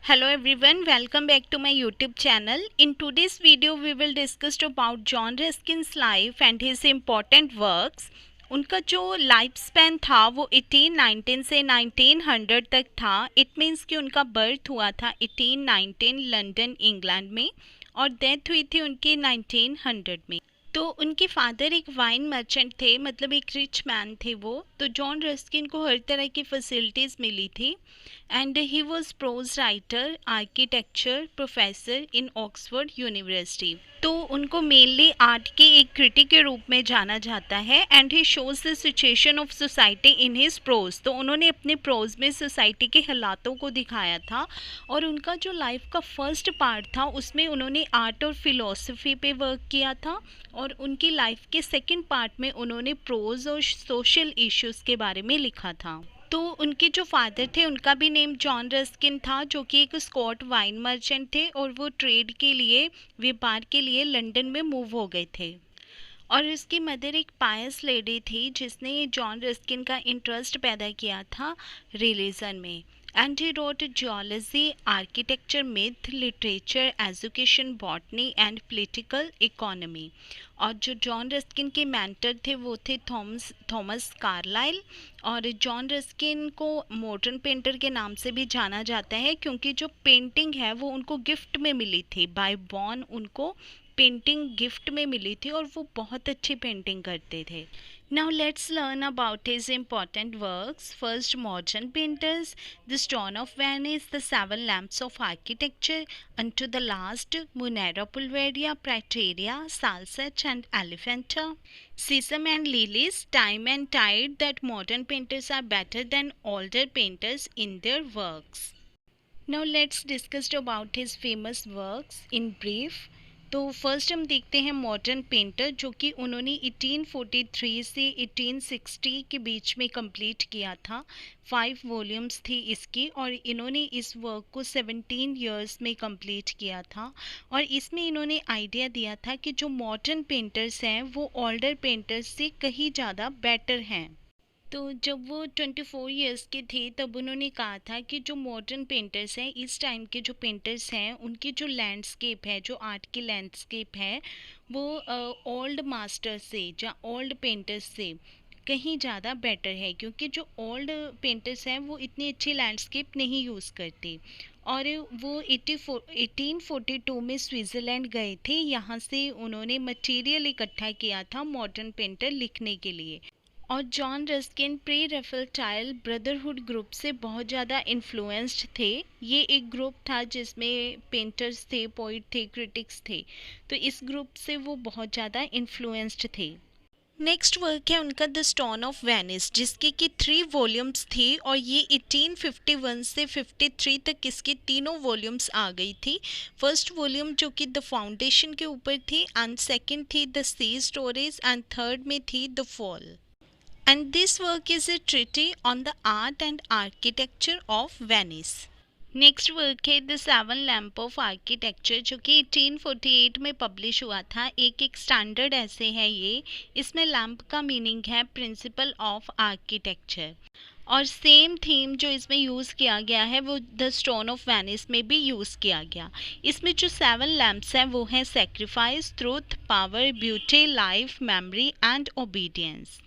Hello everyone, welcome back to my YouTube channel. In today's video, we will discuss about John Ruskin's life and his important works. उनका जो life span था वो 1819 से 1900 तक था. It means कि उनका बर्थ हुआ था 1819 लंदन इंग्लैंड में और डेथ हुई थी उनकी 1900 में. तो उनके फादर एक वाइन मर्चेंट थे, मतलब एक रिच मैन थे वो. तो जॉन रस्किन को हर तरह की फैसिलिटीज़ मिली थी and he was pros writer, architecture professor in Oxford university. तो उनको मेनली आर्ट के एक क्रिटिक के रूप में जाना जाता है and he shows the situation of society in his prose. तो उन्होंने अपने प्रोज में सोसाइटी के हालातों को दिखाया था और उनका जो लाइफ का फर्स्ट पार्ट था उसमें उन्होंने आर्ट और फिलोसफी पे वर्क किया था और उनकी लाइफ के सेकंड पार्ट में उन्होंने प्रोज और सोशल इश्यूज़ के बारे में लिखा था. तो उनके जो फादर थे उनका भी नेम जॉन रस्किन था, जो कि एक स्कॉट वाइन मर्चेंट थे और वो ट्रेड के लिए, व्यापार के लिए लंदन में मूव हो गए थे. और उसकी मदर एक पायस लेडी थी जिसने जॉन रस्किन का इंटरेस्ट पैदा किया था रिलीजन में. And he wrote geology, architecture, myth, literature, education, botany and political economy. और जो जॉन रस्किन के मेंटर थे वो थे थॉमस कार्लाइल. और जॉन रस्किन को मॉडर्न पेंटर के नाम से भी जाना जाता है क्योंकि जो पेंटिंग है वो उनको गिफ्ट में मिली थी. बाय बॉर्न उनको पेंटिंग गिफ्ट में मिली थी और वो बहुत अच्छी पेंटिंग करते थे. Now let's learn about his important works. First, modern painters, the Stone of Venice, the Seven Lamps of Architecture, unto the last, Munera Pulveria, Prateria, Salsach and Elephanta. Sesame and Lilies, Time and Tide, that modern painters are better than older painters in their works. Now let's discuss about his famous works in brief. तो first हम देखते हैं modern painter, जो कि उन्होंने 1843 से 1860 के बीच में कंप्लीट किया था. 5 वॉल्यूम्स थी इसकी और इन्होंने इस वर्क को 17 इयर्स में कंप्लीट किया था. और इसमें इन्होंने आइडिया दिया था कि जो मॉडर्न पेंटर्स हैं वो ओल्डर पेंटर्स से कहीं ज़्यादा बेटर हैं. तो जब वो 24 इयर्स के थे तब उन्होंने कहा था कि जो मॉडर्न पेंटर्स हैं, इस टाइम के जो पेंटर्स हैं, उनकी जो लैंडस्केप है, जो आर्ट की लैंडस्केप है, वो ओल्ड मास्टर से या ओल्ड पेंटर्स से कहीं ज़्यादा बेटर है. क्योंकि जो ओल्ड पेंटर्स हैं वो इतनी अच्छी लैंडस्केप नहीं यूज़ करते. और वो 1842 में स्विट्ज़रलैंड गए थे. यहाँ से उन्होंने मटेरियल इकट्ठा किया था मॉडर्न पेंटर लिखने के लिए. और John Ruskin pre Raphaelite brotherhood group से बहुत ज़्यादा इन्फ्लुएंस्ड थे. ये एक ग्रुप था जिसमें पेंटर्स थे, पोइट थे, क्रिटिक्स थे. तो इस ग्रुप से वो बहुत ज़्यादा इन्फ्लुएंस्ड थे. नेक्स्ट वर्क है उनका द स्टोन ऑफ वेनिस, जिसकी कि 3 वॉल्यूम्स थी और ये 1851 से 53 तक इसकी तीनों वॉल्यूम्स आ गई थी. फर्स्ट वॉल्यूम जो कि द फाउंडेशन के ऊपर थी एंड सेकंड थी the sea stories and third में थी the fall. And this work is a treatise on the art and architecture of Venice. Next work है the seven lamp of architecture, जो कि 1848 में पब्लिश हुआ था. एक स्टैंडर्ड ऐसे है ये. इसमें लैम्प का मीनिंग है प्रिंसिपल ऑफ आर्किटेक्चर. और सेम थीम जो इसमें यूज़ किया गया है वो द स्टोन ऑफ वेनिस में भी यूज़ किया गया. इसमें जो 7 लैम्प्स हैं वो हैं sacrifice, truth, power, beauty, life, memory and obedience.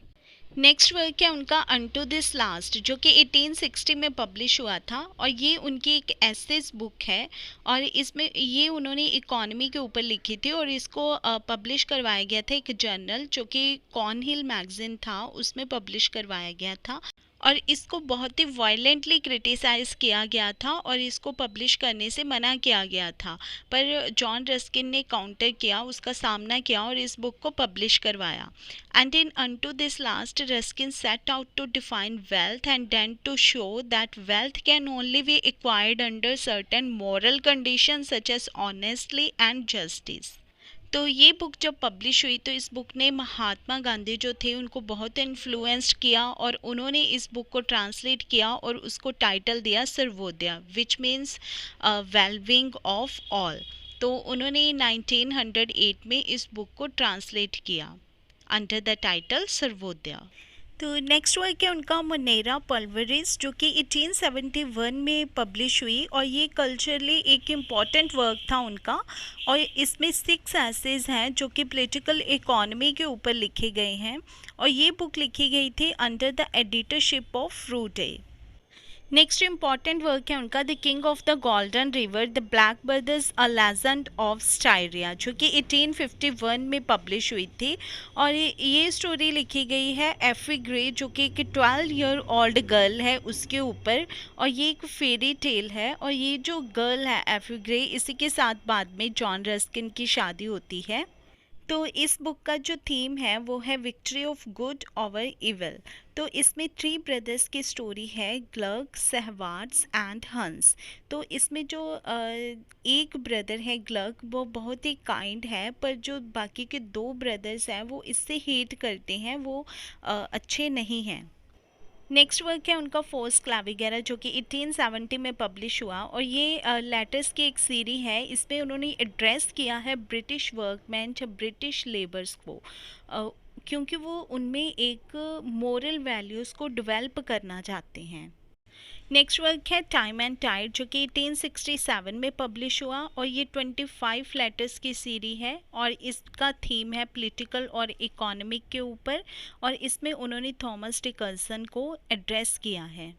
Next work है उनका अनटू दिस लास्ट, जो कि 1860 में पब्लिश हुआ था और ये उनकी एक एसेस बुक है. और इसमें ये उन्होंने इकोनॉमी के ऊपर लिखी थी और इसको पब्लिश करवाया गया था एक जर्नल जो कि कॉर्नहिल मैगजीन था, उसमें पब्लिश करवाया गया था. और इसको बहुत ही वायलेंटली क्रिटिसाइज़ किया गया था और इसको पब्लिश करने से मना किया गया था. पर जॉन रस्किन ने काउंटर किया, उसका सामना किया और इस बुक को पब्लिश करवाया. And in unto this last Ruskin set out to define wealth and then to show that wealth can only be acquired under certain moral condition such as honestly and justice. तो ये book जब publish हुई तो इस book ने महात्मा गांधी जो थे उनको बहुत इन्फ्लुएंस्ड किया और उन्होंने इस बुक को ट्रांसलेट किया और उसको टाइटल दिया Sarvodaya, which means wellbeing of all. तो उन्होंने 1908 में इस बुक को ट्रांसलेट किया अंडर द टाइटल सर्वोदय. तो नेक्स्ट वर्क है उनका मोनेरा पल्वरिस, जो कि 1871 में पब्लिश हुई, और ये कल्चरली एक इम्पॉर्टेंट वर्क था उनका। और इसमें 6 एसेज हैं जो कि पॉलिटिकल इकोनॉमी के ऊपर लिखे गए हैं, और ये बुक लिखी गई थी under the editorship of Froude. Next important work है उनका the king of the golden river the black brothers a legend of Styria, जो कि 1851 में पब्लिश हुई थी। और ये स्टोरी लिखी गई है एफी ग्रे, जो कि एक 12 ईयर ओल्ड गर्ल है, उसके ऊपर। और ये एक फेरी टेल है, और ये जो गर्ल है एफी ग्रे, इसी के साथ बाद में जॉन रस्किन की शादी होती है। तो इस बुक का जो थीम है वो है victory of good over evil. तो इसमें 3 ब्रदर्स की स्टोरी है, ग्लग, सहवार्ड्स एंड हंस। तो इसमें जो एक ब्रदर है ग्लग, वो बहुत ही काइंड है, पर जो बाकी के 2 ब्रदर्स हैं वो इससे हेट करते हैं, वो अच्छे नहीं हैं। नेक्स्ट वर्क है उनका फोर्स क्लाविगेरा, जो कि 1870 में पब्लिश हुआ, और ये लेटर्स की एक सीरी है। इसमें उन्होंने एड्रेस किया है ब्रिटिश वर्कमैन या ब्रिटिश लेबर्स को, क्योंकि वो उनमें एक मोरल वैल्यूज़ को डेवलप करना चाहते हैं। नेक्स्ट वर्क है टाइम एंड टाइड, जो कि 1867 में पब्लिश हुआ, और ये 25 लेटर्स की सीरी है, और इसका थीम है पॉलिटिकल और इकोनॉमिक के ऊपर, और इसमें उन्होंने थॉमस डिकल्सन को एड्रेस किया है।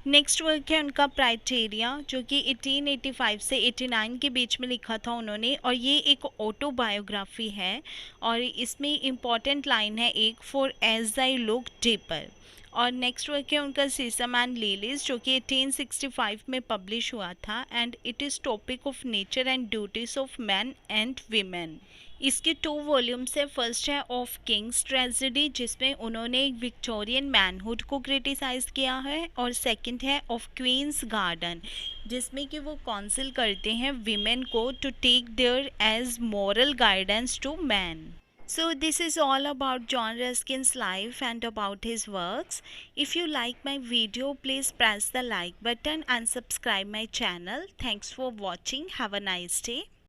नेक्स्ट वर्क है उनका प्राइटेरिया, जो कि 1885 से 89 के बीच में लिखा था उन्होंने, और ये एक ऑटोबायोग्राफी है। और इसमें इम्पॉर्टेंट लाइन है एक, for as I look deeper. और नेक्स्ट वर्क है उनका सीसम एंड लिलीज, जो कि 1865 में पब्लिश हुआ था, and it is topic of nature and duties of man and women. इसके 2 वॉल्यूम्स है। फर्स्ट है ऑफ किंग्स ट्रेजेडी, जिसमें उन्होंने एक विक्टोरियन मैनहुड को क्रिटिसाइज़ किया है, और सेकंड है ऑफ क्वींस गार्डन, जिसमें कि वो काउंसिल करते हैं विमेन को to take their as moral guidance to man. So this is all about John Ruskin's life and about his works. If you like my video, please press the like button and subscribe my channel. Thanks for watching. Have a nice day.